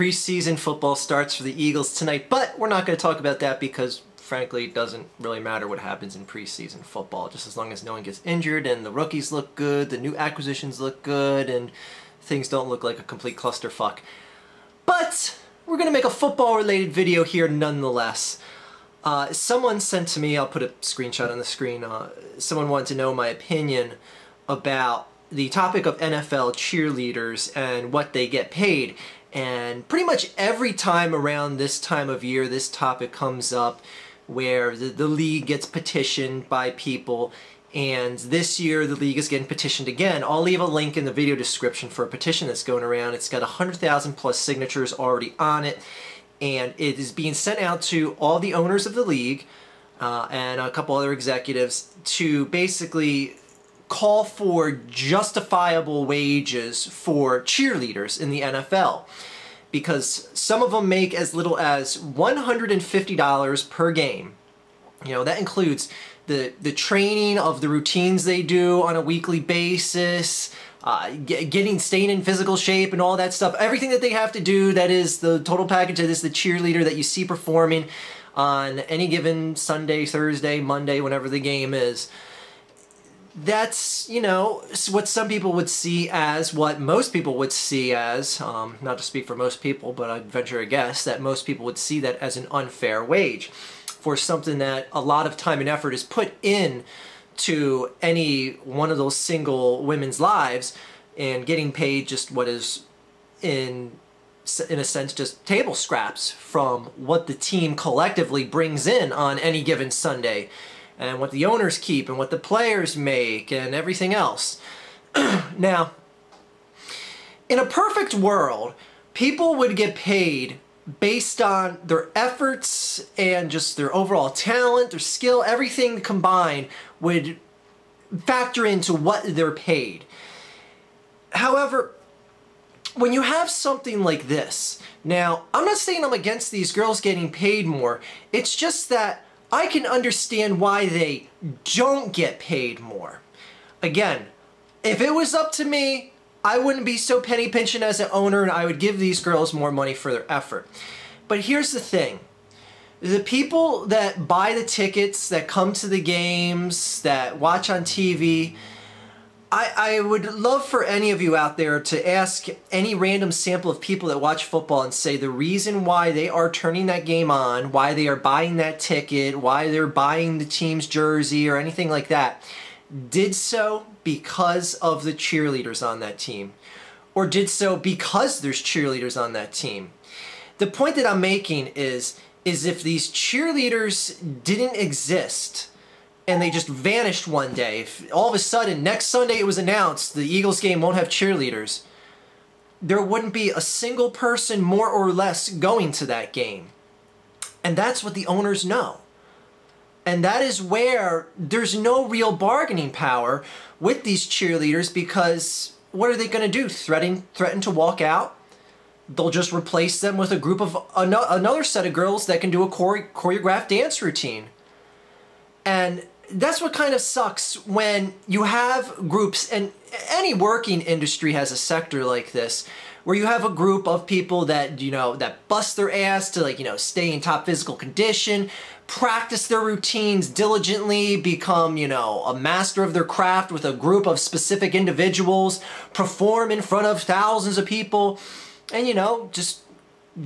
Preseason football starts for the Eagles tonight, but we're not going to talk about that because, frankly, it doesn't really matter what happens in preseason football. Just as long as no one gets injured and the rookies look good, the new acquisitions look good, and things don't look like a complete clusterfuck. But we're going to make a football-related video here nonetheless. Someone sent to me, I'll put a screenshot on the screen, someone wanted to know my opinion about the topic of NFL cheerleaders and what they get paid. And pretty much every time around this time of year, this topic comes up where the league gets petitioned by people, and this year the league is getting petitioned again. I'll leave a link in the video description for a petition that's going around. It's got 100,000 plus signatures already on it, and it is being sent out to all the owners of the league and a couple other executives to basically call for justifiable wages for cheerleaders in the NFL, because some of them make as little as $150 per game. You know, that includes the training of the routines they do on a weekly basis, staying in physical shape and all that stuff. Everything that they have to do, that is the total package. That is the cheerleader that you see performing on any given Sunday, Thursday, Monday, whenever the game is. That's, you know, what some people would see as, what most people would see as, not to speak for most people, but I'd venture a guess that most people would see that as an unfair wage for something that a lot of time and effort is put in to any one of those single women's lives, and getting paid just what is, in a sense, just table scraps from what the team collectively brings in on any given Sunday, and what the owners keep, and what the players make, and everything else. Now, in a perfect world, people would get paid based on their efforts and just their overall talent, their skill, everything combined would factor into what they're paid. However, when you have something like this, now, I'm not saying I'm against these girls getting paid more, it's just that I can understand why they don't get paid more. Again, if it was up to me, I wouldn't be so penny pinching as an owner, and I would give these girls more money for their effort. But here's the thing. The people that buy the tickets, that come to the games, that watch on TV, I would love for any of you out there to ask any random sample of people that watch football and say the reason why they are turning that game on, why they are buying that ticket, why they're buying the team's jersey or anything like that, did so because of the cheerleaders on that team, or did so because there's cheerleaders on that team. The point that I'm making is if these cheerleaders didn't exist, and they just vanished one day, if all of a sudden, next Sunday it was announced the Eagles game won't have cheerleaders, there wouldn't be a single person more or less going to that game. And that's what the owners know. And that is where there's no real bargaining power with these cheerleaders, because what are they going to do? Threaten to walk out? They'll just replace them with a group of another set of girls that can do a choreographed dance routine. And that's what kind of sucks when you have groups, and any working industry has a sector like this, where you have a group of people that, you know, that bust their ass to, like, you know, stay in top physical condition, practice their routines diligently, become, you know, a master of their craft with a group of specific individuals, perform in front of thousands of people, and, you know, just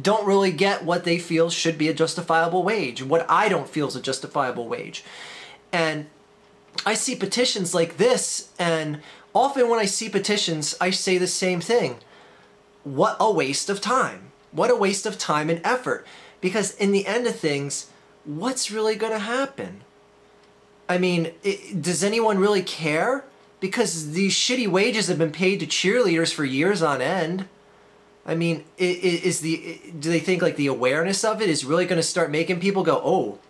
don't really get what they feel should be a justifiable wage, what I don't feel is a justifiable wage. And I see petitions like this, and often when I see petitions, I say the same thing. What a waste of time. What a waste of time and effort. Because in the end of things, what's really going to happen? I mean, does anyone really care? Because these shitty wages have been paid to cheerleaders for years on end. I mean, do they think like the awareness of it is really going to start making people go, oh,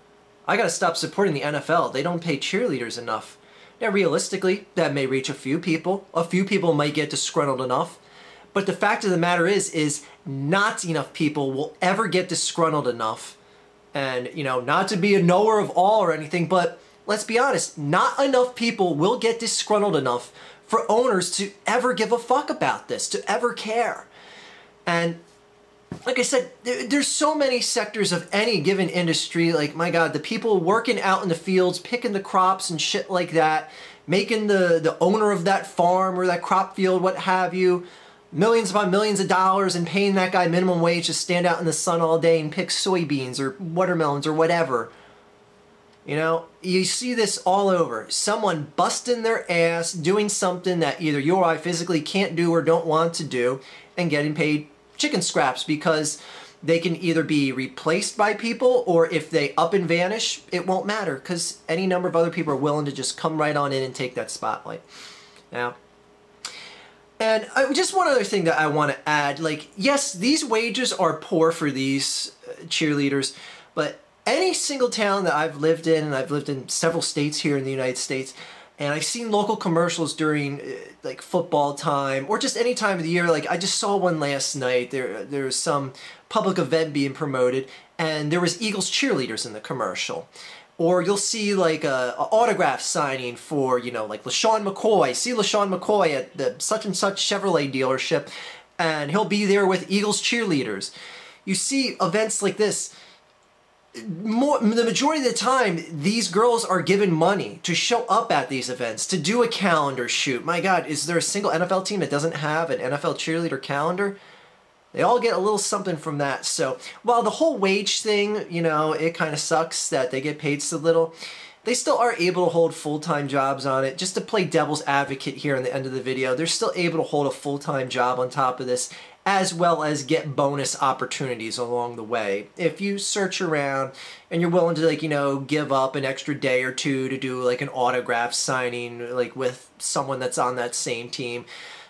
I gotta stop supporting the NFL. They don't pay cheerleaders enough. Now, realistically, that may reach a few people. A few people might get disgruntled enough. But the fact of the matter is not enough people will ever get disgruntled enough. And, you know, not to be a knower of all or anything, but let's be honest, not enough people will get disgruntled enough for owners to ever give a fuck about this, to ever care. And like I said, there's so many sectors of any given industry. Like, my God, the people working out in the fields, picking the crops and shit like that, making the owner of that farm or that crop field, what have you, millions upon millions of dollars, and paying that guy minimum wage to stand out in the sun all day and pick soybeans or watermelons or whatever. You know, you see this all over. Someone busting their ass, doing something that either you or I physically can't do or don't want to do, and getting paid chicken scraps because they can either be replaced by people, or if they up and vanish, it won't matter because any number of other people are willing to just come right on in and take that spotlight. Now, and just one other thing that I want to add, like, yes, these wages are poor for these cheerleaders, but any single town that I've lived in, and I've lived in several states here in the United States, and I've seen local commercials during like football time or just any time of the year. Like, I just saw one last night. There was some public event being promoted, and there was Eagles cheerleaders in the commercial. Or you'll see like a autograph signing for, you know, like LaShawn McCoy. See LaShawn McCoy at the such and such Chevrolet dealership, and he'll be there with Eagles cheerleaders. You see events like this. The majority of the time, these girls are given money to show up at these events, to do a calendar shoot. My God, is there a single NFL team that doesn't have an NFL cheerleader calendar? They all get a little something from that. So while the whole wage thing, you know, it kind of sucks that they get paid so little, they still are able to hold full-time jobs on it. Just to play devil's advocate here in the end of the video, they're still able to hold a full-time job on top of this, as well as get bonus opportunities along the way. If you search around and you're willing to, like, you know, give up an extra day or two to do like an autograph signing, like with someone that's on that same team,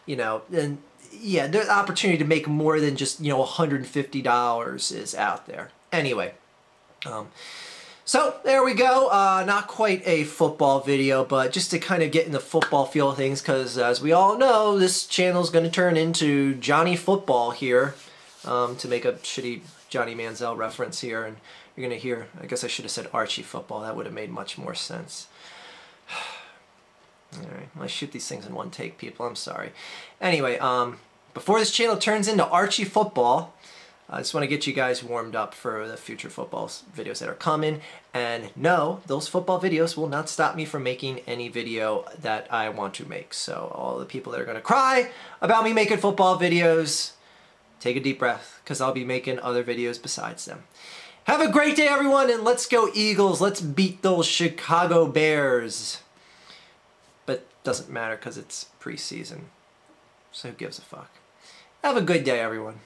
you know, then yeah, the opportunity to make more than just, you know, $150 is out there. Anyway, so there we go. Not quite a football video, but just to kind of get in the football feel of things, because as we all know, this channel is going to turn into Johnny Football here, to make a shitty Johnny Manziel reference here, and you're going to hear, I guess I should have said Archie Football. That would have made much more sense. Alright, I shoot these things in one take, people. I'm sorry. Anyway, before this channel turns into Archie Football, I just want to get you guys warmed up for the future football videos that are coming. And no, those football videos will not stop me from making any video that I want to make. So all the people that are going to cry about me making football videos, take a deep breath, because I'll be making other videos besides them. Have a great day, everyone, and let's go Eagles. Let's beat those Chicago Bears. But doesn't matter because it's preseason. So who gives a fuck? Have a good day, everyone.